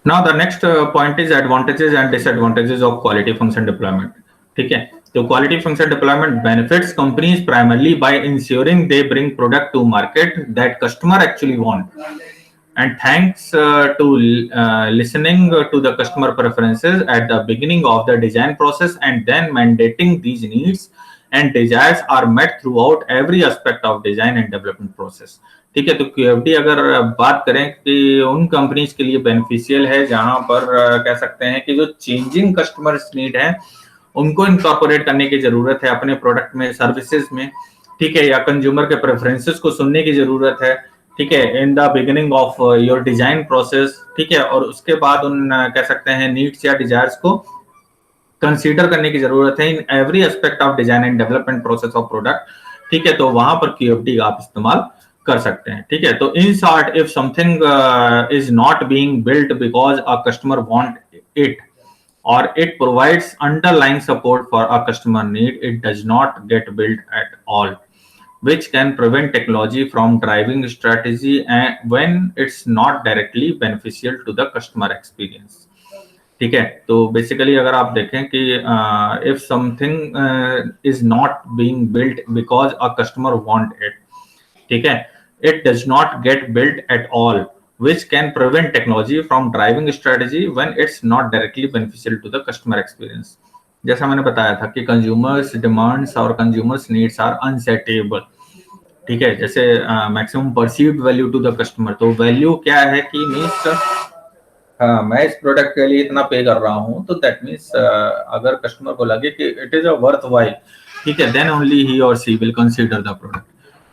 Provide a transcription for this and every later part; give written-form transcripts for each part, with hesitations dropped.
Now the next point is advantages and disadvantages of quality function deployment. ठीक है, तो quality function deployment benefits companies primarily by ensuring they bring product to market that customer actually want, and thanks to listening to the customer preferences at the beginning of the design process and then mandating these needs and desires are met throughout every aspect of design and development process. ठीक है, तो QFD अगर बात करें कि उन companies के लिए बेनिफिशियल है जहां पर कह सकते हैं कि जो चेंजिंग कस्टमर्स नीड है उनको इनकॉर्पोरेट करने की जरूरत है अपने प्रोडक्ट में, सर्विसेज में, ठीक है, या कंज्यूमर के प्रेफरेंसेस को सुनने की जरूरत है, ठीक है, in the beginning of your design process, ठीक है, और उसके बाद उन कह सकते हैं नीड्स या डिजायर्स को कंसीडर करने की जरूरत है in every aspect of design and development process of product, ठीक है, तो वहां पर QFD आप इस्तेमाल कर सकते हैं, ठीक है। तो in short, if something is not being built because a customer want it or it provides underlying support for a customer need, it does not get built at all, which can prevent technology from driving strategy and when it's not directly beneficial to the customer experience. ठीक है, तो basically अगर आप देखें कि if something is not being built because a customer want it, ठीक है, it does not get built at all, which can prevent technology from driving strategy when it's not directly beneficial to the customer experience. जैसा मैंने बताया था कि consumers demands और consumers needs are unstable, ठीक है, जैसे maximum perceived value to the customer, तो वैल्यू क्या है कि मीन्स मैं इस प्रोडक्ट के लिए इतना पे कर रहा हूँ, तो दैट मीन्स अगर कस्टमर को लगे कि it is a worth while, ठीक है, देन ओनली ही और सी विल कंसीडर द प्रोडक्ट,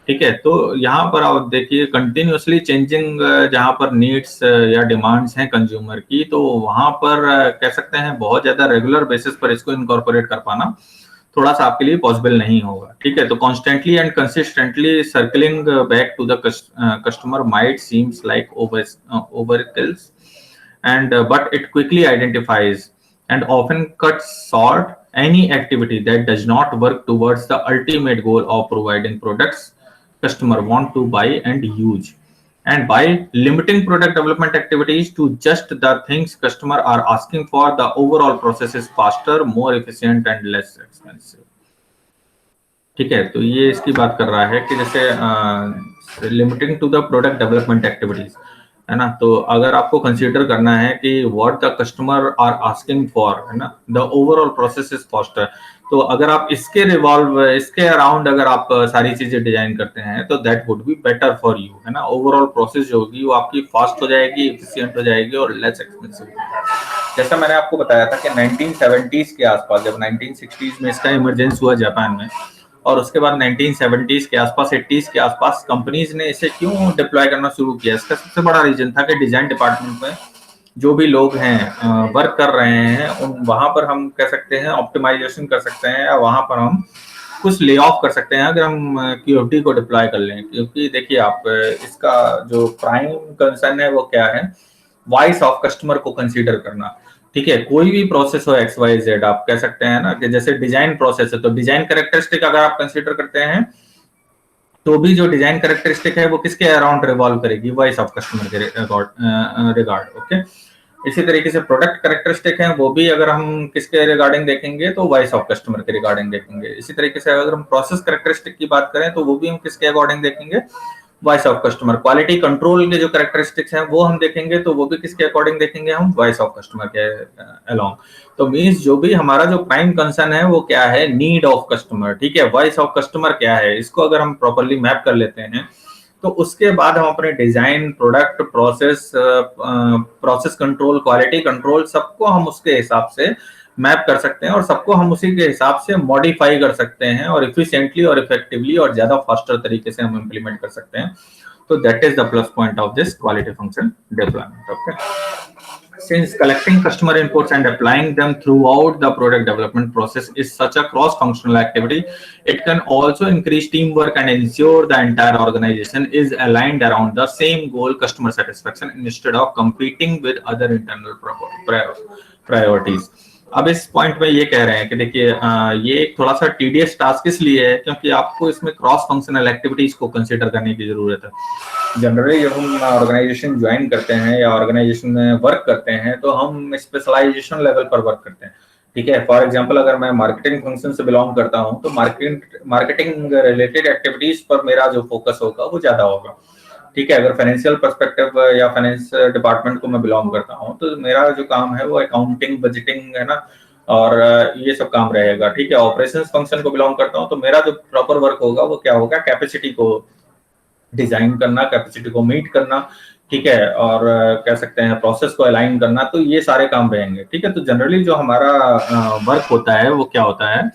ठीक है। तो यहाँ पर आप देखिए कंटिन्यूसली चेंजिंग जहाँ पर नीड्स या डिमांड्स हैं कंज्यूमर की, तो वहां पर कह सकते हैं बहुत ज्यादा रेगुलर बेसिस पर इसको इनकॉर्पोरेट कर पाना थोड़ा सा आपके लिए पॉसिबल नहीं होगा, ठीक है। तो constantly and consistently circling back to the customer might seems like overkills and but it quickly identifies and often cuts short any activity that does not work towards the ultimate goal of providing products customer want to buy and use, and by limiting product development activities to just the things customer are asking for, the overall process is faster, more efficient and less expensive, ठीक है। तो ये इसकी बात कर रहा है कि जैसे limiting to the product development activities, है ना, तो अगर आपको कंसीडर करना है कि what the customer are asking for, है ना, the overall process is faster, तो अगर आप इसके अराउंड अगर आप सारी चीजें डिजाइन करते हैं तो that would be better for you, है ना, ओवरऑल प्रोसेस जो होगी वो आपकी फास्ट हो जाएगी, एफिशिएंट हो जाएगी और लेस एक्सपेंसिव होगी। जैसा मैंने आपको बताया था कि 1970s के आसपास, जब 1960s में इसका इमरजेंस हुआ जापान में, और उसके बाद 1970s के आसपास, 80s के आसपास कंपनीज ने इसे क्यों डिप्लॉय करना शुरू किया, इसका सबसे बड़ा रीजन था कि डिजाइन डिपार्टमेंट में जो भी लोग हैं वर्क कर रहे हैं उन वहां पर हम कह सकते हैं ऑप्टिमाइजेशन कर सकते हैं, या वहां पर हम कुछ ले ऑफ कर सकते हैं अगर हम QFD को डिप्लॉय कर लें। क्योंकि देखिए आप इसका जो प्राइम कंसर्न है वो क्या है, वॉइस ऑफ कस्टमर को कंसीडर करना, ठीक है। कोई भी प्रोसेस हो XYZ, आप कह सकते हैं ना कि जैसे डिजाइन प्रोसेस है, तो डिजाइन कैरेक्टरिस्टिक अगर आप कंसीडर करते हैं तो भी जो डिजाइन कैरेक्टरिस्टिक है वो किसके अराउंड रिवॉल्व करेगी, वॉइस ऑफ कस्टमर के रिगार्ड, ओके। इसी तरीके से प्रोडक्ट कैरेक्टरिस्टिक है वो भी अगर हम किसके रिगार्डिंग देखेंगे तो वॉइस ऑफ कस्टमर के रिगार्डिंग देखेंगे। इसी तरीके से अगर हम प्रोसेस कैरेक्टरिस्टिक की बात करें तो वो भी हम किसके अकॉर्डिंग देखेंगे, voice of customer. Quality control के जो कैरेक्टरिस्टिक्स हैं वो हम देखेंगे तो वो भी किसके अकॉर्डिंग देखेंगे, हम वॉइस ऑफ कस्टमर के अलोंग। तो मींस जो भी हमारा जो प्राइम कंसर्न है वो क्या है, नीड ऑफ कस्टमर, ठीक है। वॉइस ऑफ कस्टमर क्या है, इसको अगर हम प्रॉपर्ली मैप कर लेते हैं तो उसके बाद हम अपने design, product, process control, quality control सबको हम उसके हिसाब से मैप कर सकते हैं और सबको हम उसी के हिसाब से मॉडिफाई कर सकते हैं और इफिशिएंटली और इफेक्टिवली और ज्यादा फास्टर तरीके से हम इंप्लीमेंट कर सकते हैं। तो that is the plus point of this quality function deployment, okay. Since collecting customer inputs and applying them throughout the product development process is such a cross-functional activity, it can also increase teamwork and ensure the entire organization is aligned around the same goal, customer satisfaction, instead of competing with other internal priorities. अब इस point में ये कह रहे हैं कि देखिए ये थोड़ा सा टीडियस टास्क इसलिए है क्योंकि आपको इसमें क्रॉस फंक्शनल एक्टिविटीज को कंसीडर करने की जरूरत है। जनरली जब हम ऑर्गेनाइजेशन ज्वाइन करते हैं या ऑर्गेनाइजेशन में वर्क करते हैं तो हम स्पेशलाइजेशन लेवल पर वर्क करते हैं, ठीक है। फॉर एग्जांपल अगर मैं मार्केटिंग फंक्शन से बिलोंग करता हूं तो मार्केटिंग रिलेटेड एक्टिविटीज पर मेरा जो फोकस होगा वो ज्यादा होगा, ठीक है। अगर फाइनेंशियल पर्सपेक्टिव या फाइनेंस डिपार्टमेंट को मैं बिलोंग करता हूँ तो मेरा जो काम है वो अकाउंटिंग, बजटिंग है ना, और ये सब काम रहेगा, ठीक है। ऑपरेशंस फंक्शन को बिलोंग करता हूँ तो मेरा जो प्रॉपर वर्क होगा वो क्या होगा, कैपेसिटी को डिजाइन करना, कैपेसिटी को मीट करना, ठीक है, और कह सकते हैं प्रोसेस को अलाइन करना, तो ये सारे काम रहेंगे, ठीक है। तो जनरली जो हमारा वर्क होता है वो क्या होता है,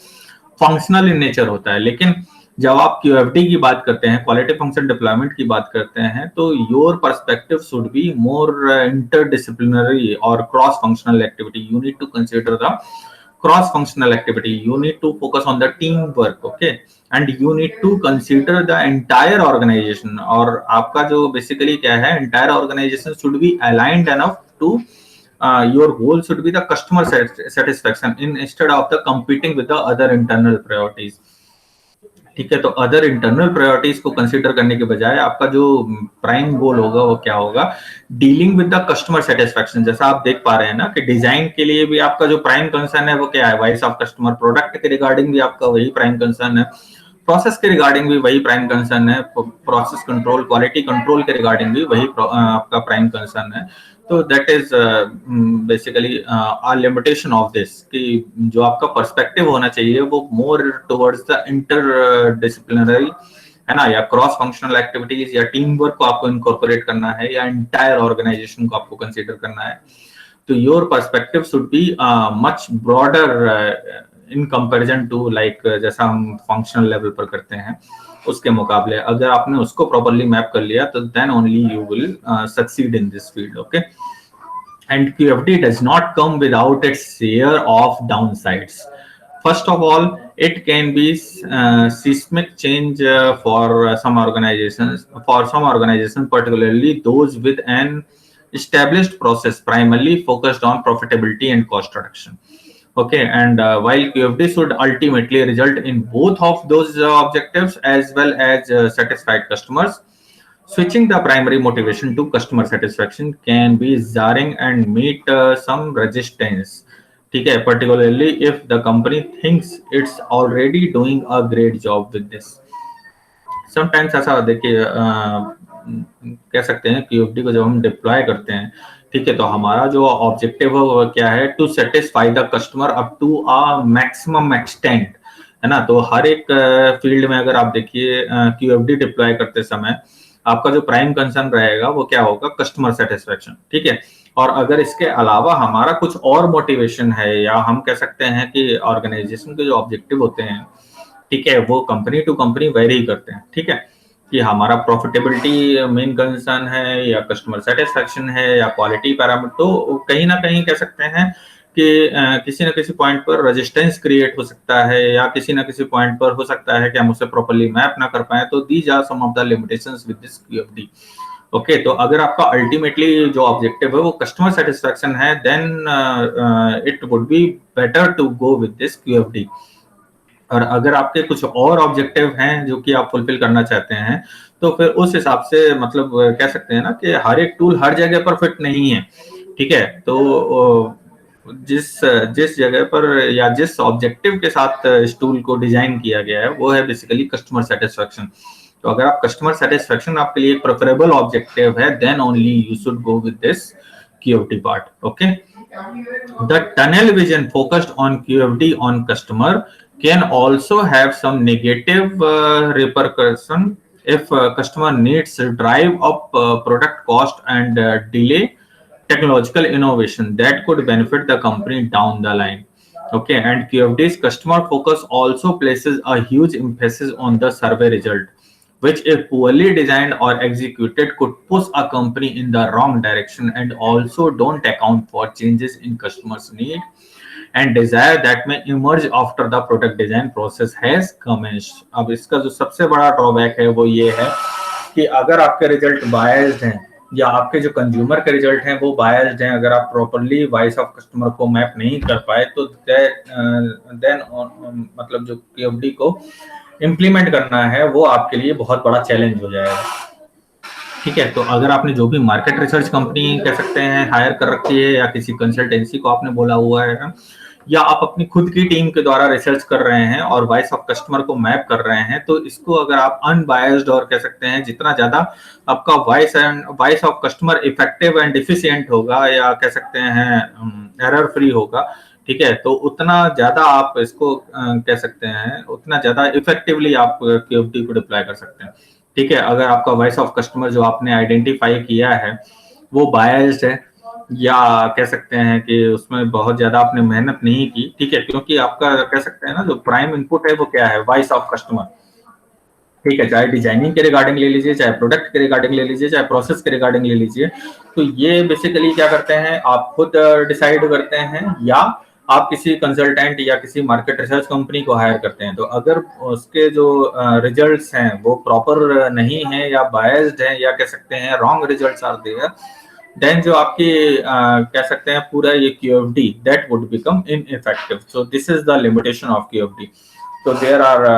फंक्शनल इन नेचर होता है। लेकिन जब आप क्यूएफडी की बात करते हैं, क्वालिटी फंक्शन डिप्लॉयमेंट की बात करते हैं, तो your perspective should be more interdisciplinary और cross functional activity. You need to consider the cross functional activity, you need to focus on the teamwork, okay, and you need to consider the entire organization। और आपका जो basically क्या है, entire organization should be aligned enough to your goal should be the customer satisfaction instead of the competing with the other internal priorities, ठीक है। तो other internal priorities को consider करने के बजाय आपका जो प्राइम गोल होगा वो क्या होगा, dealing with the customer satisfaction. जैसा आप देख पा रहे हैं ना कि डिजाइन के लिए भी आपका जो प्राइम कंसर्न है वो क्या है, वॉइस ऑफ कस्टमर। प्रोडक्ट के रिगार्डिंग भी आपका वही प्राइम कंसर्न है, प्रोसेस के रिगार्डिंग भी वही प्राइम कंसर्न है, प्रोसेस कंट्रोल, क्वालिटी कंट्रोल के रिगार्डिंग भी वही आपका प्राइम कंसर्न है। तो that is basically a limitation of this कि जो आपका पर्सपेक्टिव होना चाहिए वो more towards the interdisciplinary, है ना, या क्रॉस फंक्शनल एक्टिविटीज या टीम वर्क को आपको इनकॉर्पोरेट करना है या एंटायर ऑर्गेनाइजेशन को आपको कंसीडर करना है। तो your perspective should be much broader in comparison to like जैसा हम फंक्शनल लेवल पर करते हैं उसके मुकाबले। अगर आपने उसको प्रॉपर्ली मैप कर लिया तो then only you will succeed in this field, okay. And QFD does not come without its share of downsides. First of all, it can be seismic change for some organizations. For some organizations, particularly those with an established process primarily focused on profitability and cost reduction. Okay, and while QFD should ultimately result in both of those objectives as well as satisfied customers, switching the primary motivation to customer satisfaction can be jarring and meet some resistance, ठीक है, particularly if the company thinks it's already doing a great job with this। Sometimes ऐसा देखिए कह सकते हैं कि QFD को जब हम डिप्लॉय करते हैं, ठीक है, तो हमारा जो ऑब्जेक्टिव है वो क्या है, to satisfy the customer up to a maximum extent, है ना। तो हर एक फील्ड में अगर आप देखिए QFD डिप्लॉय करते समय आपका जो प्राइम कंसर्न रहेगा वो क्या होगा, कस्टमर सेटिस्फेक्शन, ठीक है। और अगर इसके अलावा हमारा कुछ और मोटिवेशन है या हम कह सकते हैं कि ऑर्गेनाइजेशन के जो ऑब्जेक्टिव होते हैं, ठीक है, वो कंपनी टू कंपनी वेरी करते हैं, ठीक है, कि हमारा प्रॉफिटेबिलिटी मेन कंसर्न है या कस्टमर सेटिस्फेक्शन है या क्वालिटी पैरामीटर, तो कहीं ना कहीं कह सकते हैं कि किसी न किसी पॉइंट पर रेजिस्टेंस क्रिएट हो सकता है या किसी न किसी पॉइंट पर हो सकता है कि हम उसे प्रॉपर्ली मैप ना कर पाए। तो these are some of the limitations with this QFD, okay. तो अगर आपका अल्टीमेटली जो ऑब्जेक्टिव है वो कस्टमर सेटिस्फेक्शन है, then it would be better to go with this QFD। और अगर आपके कुछ और ऑब्जेक्टिव हैं जो कि आप फुलफिल करना चाहते हैं तो फिर उस हिसाब से मतलब कह सकते हैं ना कि हर एक टूल हर जगह पर फिट नहीं है, ठीक है। तो जिस जिस जगह पर या जिस ऑब्जेक्टिव के साथ इस टूल को डिजाइन किया गया है वो है बेसिकली कस्टमर सेटिस्फेक्शन। तो अगर आप कस्टमर सेटिस्फेक्शन आपके लिए एक प्रेफरेबल ऑब्जेक्टिव है, then only you should go with this QFD part, okay. The tunnel vision focused on QFD on customer can also have some negative repercussion if customer needs to drive up product cost and delay technological innovation that could benefit the company down the line, okay। And QFD's customer focus also places a huge emphasis on the survey result, which if poorly designed or executed could push a company in the wrong direction and also don't account for changes in customers need and desire that may emerge after the product design process has commenced। अब इसका जो सबसे बड़ा drawback है वो ये है कि अगर आपके रिजल्ट बायस्ड हैं या आपके जो कंज्यूमर के रिजल्ट हैं वो बायस्ड हैं, अगर आप प्रॉपर्ली वॉइस ऑफ कस्टमर को मैप नहीं कर पाए तो देन मतलब जो QFD को इम्प्लीमेंट करना है वो आपके लिए बहुत बड़ा चैलेंज हो जाएगा। ठीक है, तो अगर आपने जो भी मार्केट रिसर्च कंपनी कह सकते हैं हायर कर रखी है या किसी कंसल्टेंसी को आपने बोला हुआ है, या आप अपनी खुद की टीम के द्वारा रिसर्च कर रहे हैं और वॉइस ऑफ कस्टमर को मैप कर रहे हैं, तो इसको अगर आप अनबायस्ड और कह सकते हैं जितना ज्यादा आपका voice of customer effective and efficient होगा या कह सकते हैं एरर फ्री होगा, ठीक है, तो उतना ज्यादा आप इसको कह सकते हैं उतना ज्यादा इफेक्टिवली आप क्यूएफडी को डिप्लॉय कर सकते हैं। ठीक है, अगर आपका वॉइस ऑफ कस्टमर जो आपने आइडेंटिफाई किया है वो बायस्ड है या कह सकते हैं कि उसमें बहुत ज्यादा आपने मेहनत नहीं की, ठीक है, क्योंकि आपका कह सकते हैं ना जो प्राइम इनपुट है वो क्या है, वॉइस ऑफ कस्टमर। ठीक है, चाहे डिजाइनिंग के रिगार्डिंग ले लीजिए, चाहे प्रोडक्ट के रिगार्डिंग ले लीजिए, चाहे प्रोसेस के रिगार्डिंग ले लीजिए, तो ये बेसिकली क्या करते हैं, आप खुद डिसाइड करते हैं या आप किसी कंसल्टेंट या किसी मार्केट रिसर्च कंपनी को हायर करते हैं। तो अगर उसके जो रिजल्ट्स हैं वो प्रॉपर नहीं है या बायस्ड है या कह सकते हैं wrong results are there, then जो आपकी कह सकते हैं पूरा ये QFD that would become ineffective. So this is the limitation of QFD. So there are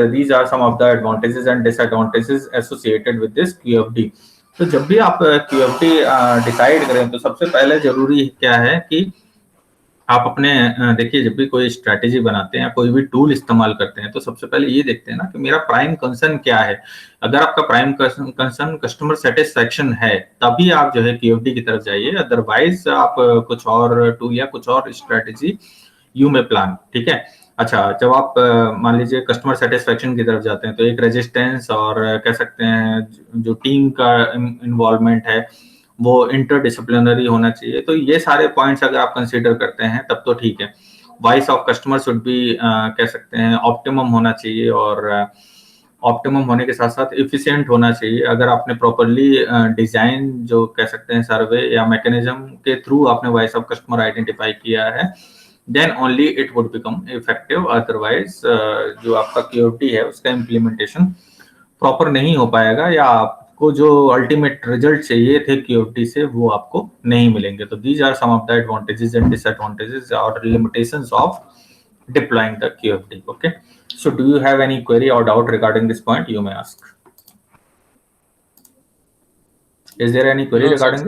these are some of the advantages and disadvantages associated with this QFD. तो जब भी आप QFD डिसाइड करें तो सबसे पहले जरूरी क्या है कि आप अपने देखिए जब भी कोई स्ट्रैटेजी बनाते हैं, कोई भी टूल इस्तेमाल करते हैं, तो सबसे पहले ये देखते हैं ना कि मेरा प्राइम कंसर्न क्या है। अगर आपका प्राइम कंसर्न कस्टमर सेटिस्फेक्शन है तभी आप जो है क्यूएफडी की तरफ जाइए, अदरवाइज आप कुछ और टूल या कुछ और स्ट्रैटेजी यू में प्लान। ठीक है, अच्छा, जब आप मान लीजिए कस्टमर सेटिस्फेक्शन की तरफ जाते हैं तो एक रेजिस्टेंस और कह सकते हैं जो टीम का इन्वॉल्वमेंट है वो इंटरडिसिप्लिनरी होना चाहिए। तो ये सारे पॉइंट्स अगर आप कंसीडर करते हैं तब तो ठीक है। Voice of customer should be कह सकते हैं ऑप्टिमम होना चाहिए और ऑप्टिमम होने के साथ साथ इफिशिएंट होना चाहिए। अगर आपने प्रॉपरली डिजाइन जो कह सकते हैं सर्वे या मैकेनिज्म के थ्रू आपने वॉइस ऑफ कस्टमर आइडेंटिफाई किया है, then only it would become effective. Otherwise जो आपका क्यूएफडी है उसका इम्प्लीमेंटेशन प्रॉपर नहीं हो पाएगा या आपको जो अल्टीमेट रिजल्ट चाहिए थे क्यूएफडी से वो आपको नहीं मिलेंगे। तो these are some of the advantages and disadvantages और limitations of deploying the QFD. Okay, so do you have any query or doubt regarding this point? You may ask. Is there any query No, sir. regarding this?